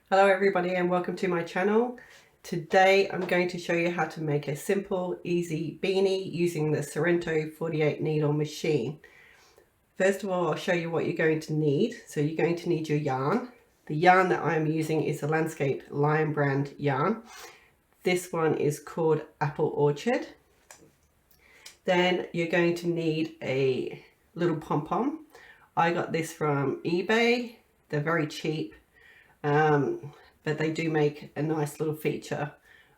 Hello everybody and welcome to my channel. Today I'm going to show you how to make a simple, easy beanie using the Sentro 48 needle machine. First of all, I'll show you what you're going to need. So you're going to need your yarn. The yarn that I'm using is a Landscape Lion brand yarn. This one is called Apple Orchard. Then you're going to need a little pom-pom. I got this from eBay. They're very cheap. But they do make a nice little feature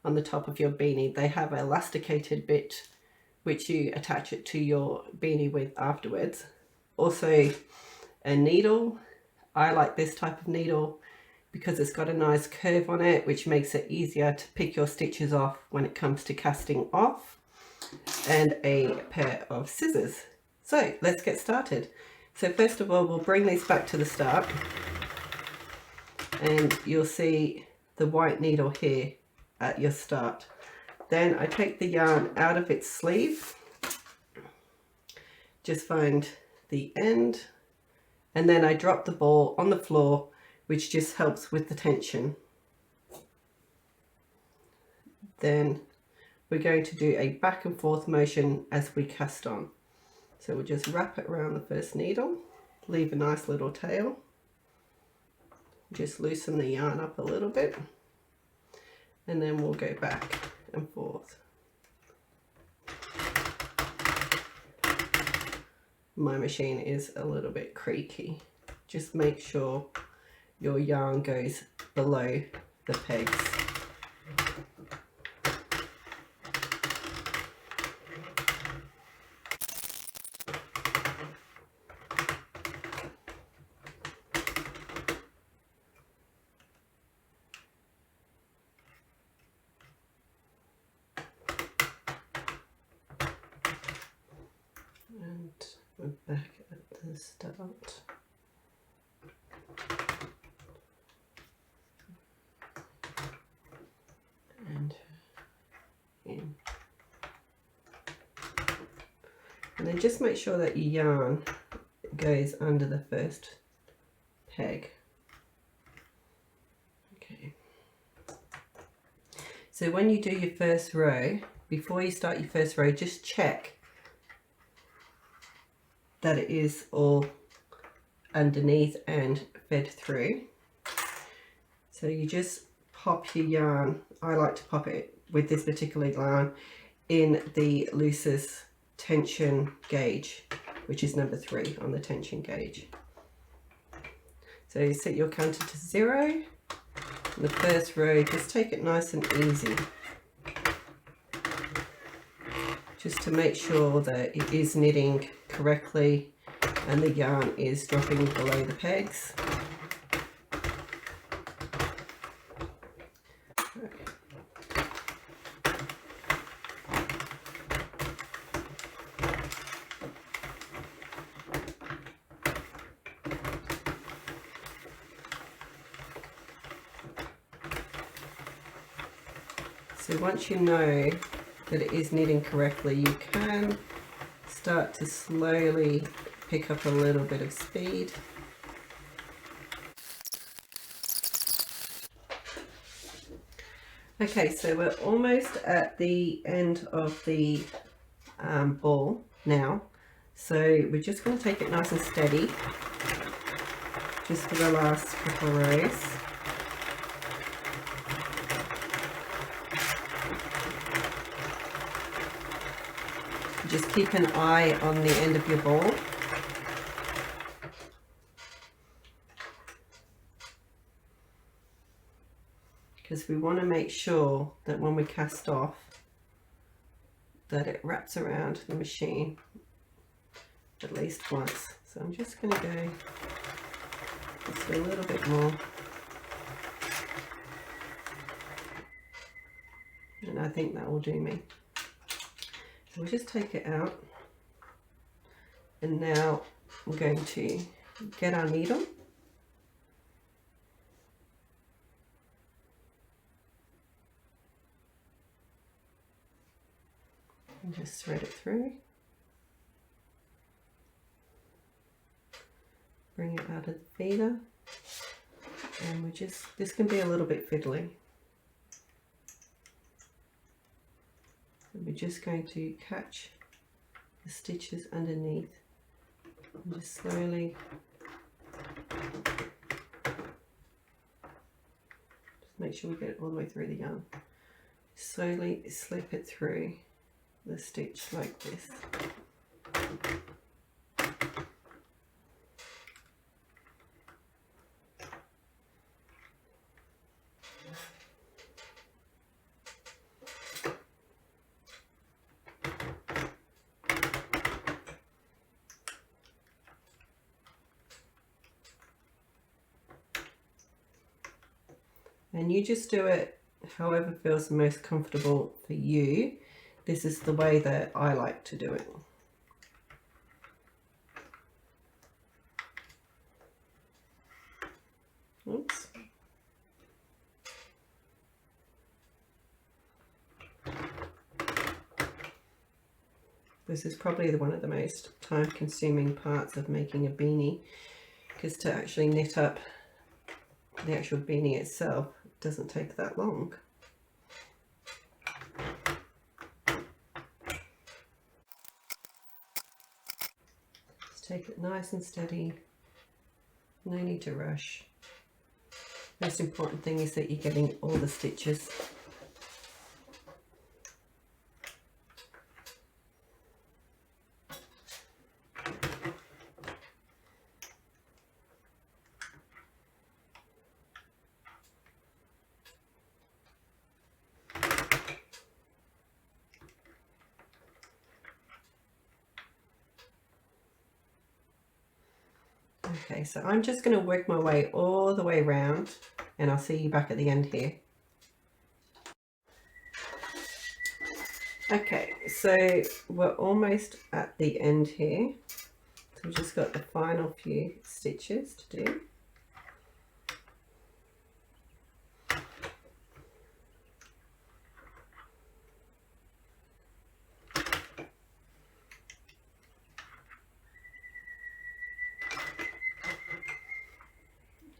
on the top of your beanie. They have an elasticated bit which you attach it to your beanie with afterwards. Also a needle. I like this type of needle because it's got a nice curve on it, which makes it easier to pick your stitches off when it comes to casting off, and a pair of scissors. So let's get started. So first of all, we'll bring these back to the start, and you'll see the white needle here at your start. Then I take the yarn out of its sleeve, just find the end, and then I drop the ball on the floor, which just helps with the tension. Then we're going to do a back and forth motion as we cast on. So we'll just wrap it around the first needle, leave a nice little tail, just loosen the yarn up a little bit, and then we'll go back and forth. My machine is a little bit creaky. Just make sure your yarn goes below the pegs. And we're back at the start. And in. And then just make sure that your yarn goes under the first peg. Okay. So when you do your first row, before you start your first row, just check that it is all underneath and fed through. So you just pop your yarn, I like to pop it with this particular yarn in the loosest tension gauge, which is number 3 on the tension gauge. So you set your counter to 0. In the first row, just take it nice and easy, just to make sure that it is knitting correctly and the yarn is dropping below the pegs. So once you know that it is knitting correctly, you can start to slowly pick up a little bit of speed. Okay, so we're almost at the end of the ball now. So we're just going to take it nice and steady, just for the last couple of rows. Just keep an eye on the end of your ball. Because we want to make sure that when we cast off, that it wraps around the machine at least once. So I'm just going to go just a little bit more. And I think that will do me. So we'll just take it out, and now we're going to get our needle and just thread it through, bring it out of the feeder, And this can be a little bit fiddly. And we're just going to catch the stitches underneath and just slowly make sure we get it all the way through the yarn. Slowly slip it through the stitch like this. And you just do it however feels the most comfortable for you. This is the way that I like to do it. Oops. This is probably one of the most time-consuming parts of making a beanie, because to actually knit up the actual beanie itself doesn't take that long. Just take it nice and steady, no need to rush. Most important thing is that you're getting all the stitches. Okay, so I'm just going to work my way all the way around, and I'll see you back at the end here. Okay, so we're almost at the end here. So we've just got the final few stitches to do.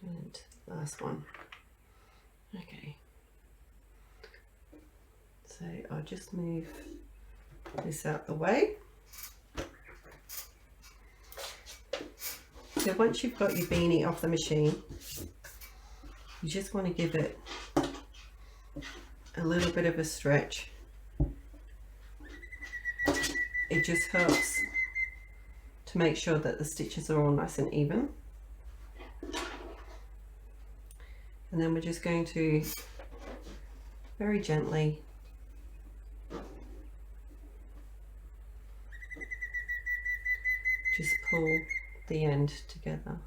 And last one. Okay. So I'll just move this out the way. So once you've got your beanie off the machine, you just want to give it a little bit of a stretch. It just helps to make sure that the stitches are all nice and even. And then we're just going to very gently just pull the end together.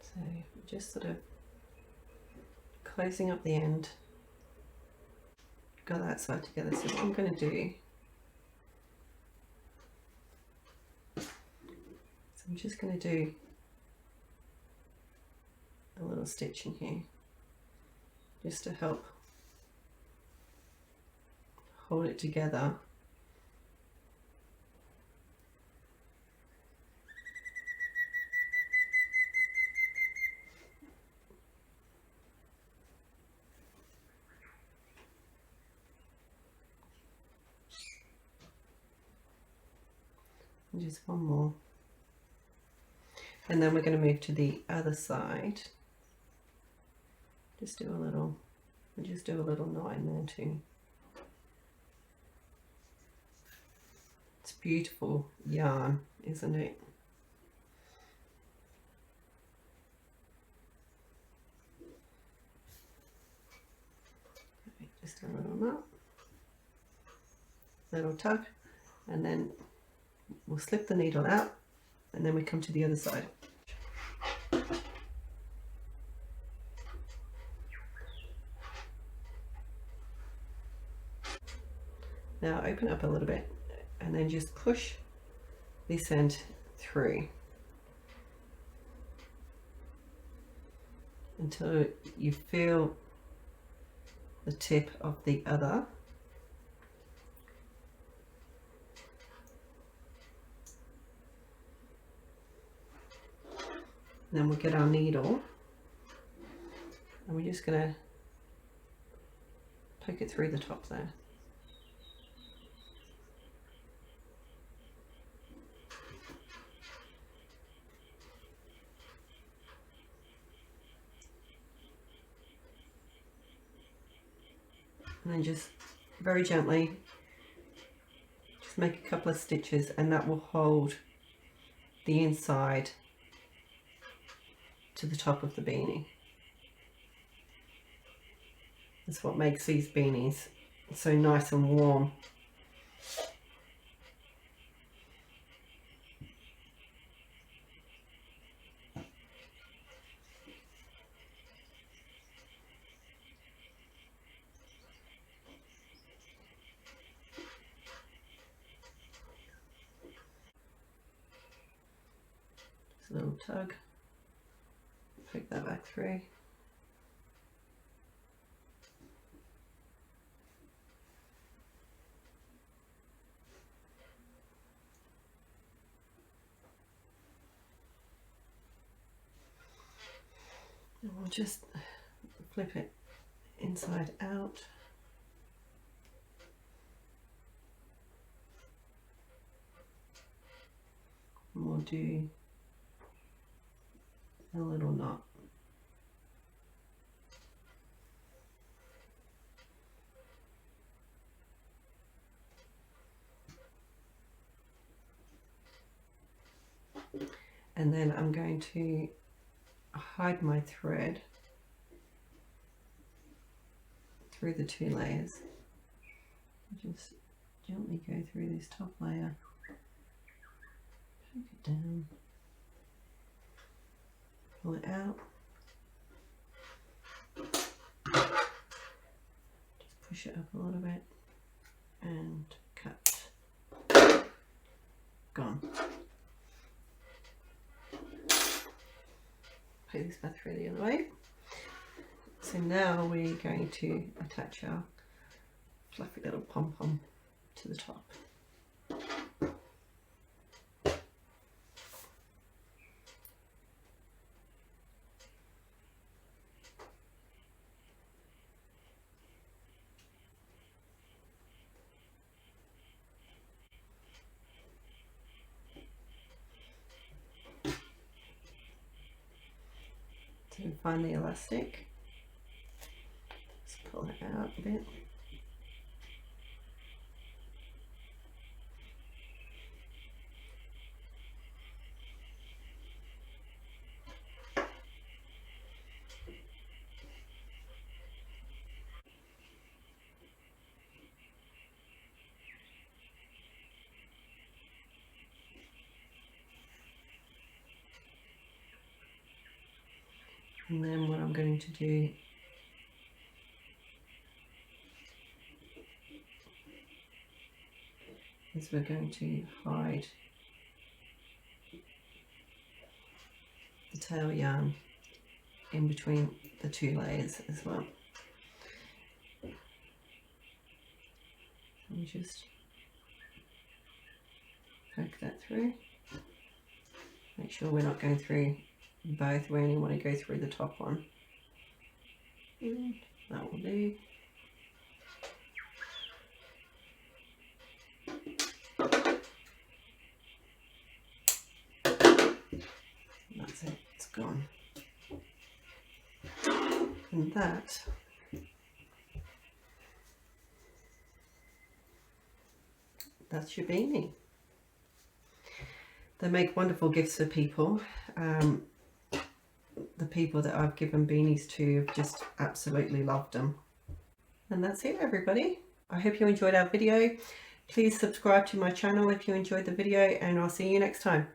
So just sort of closing up the end. Got that side together. So what I'm going to do, so I'm just going to do a little stitch in here just to help hold it together. And just one more, and then we're going to move to the other side. Just do a little, just do a little knot in there too. It's beautiful yarn, isn't it? Okay, just a little knot, little tug, and then we'll slip the needle out, and then we come to the other side. Now open up a little bit and then just push this end through until you feel the tip of the other. Then we'll get our needle and we're just going to poke it through the top there. And then just very gently just make a couple of stitches, and that will hold the inside to the top of the beanie. That's what makes these beanies so nice and warm. Just a little tug, poke that back through. And we'll just flip it inside out. And we'll do a little knot. And then I'm going to hide my thread through the two layers. Just gently go through this top layer, poke it down, pull it out, just push it up a little bit and cut. Gone. Put this back through the other way. So now we're going to attach our fluffy little pom-pom to the top. So find the elastic, just pull it out a bit. And then what I'm going to do is we're going to hide the tail yarn in between the two layers as well. And just poke that through. Make sure we're not going through both, we only want to go through the top one. And that will do. And that's it, it's gone. And that's your beanie. They make wonderful gifts for people. The people that I've given beanies to have just absolutely loved them. And that's it, everybody. I hope you enjoyed our video. Please subscribe to my channel if you enjoyed the video, and I'll see you next time.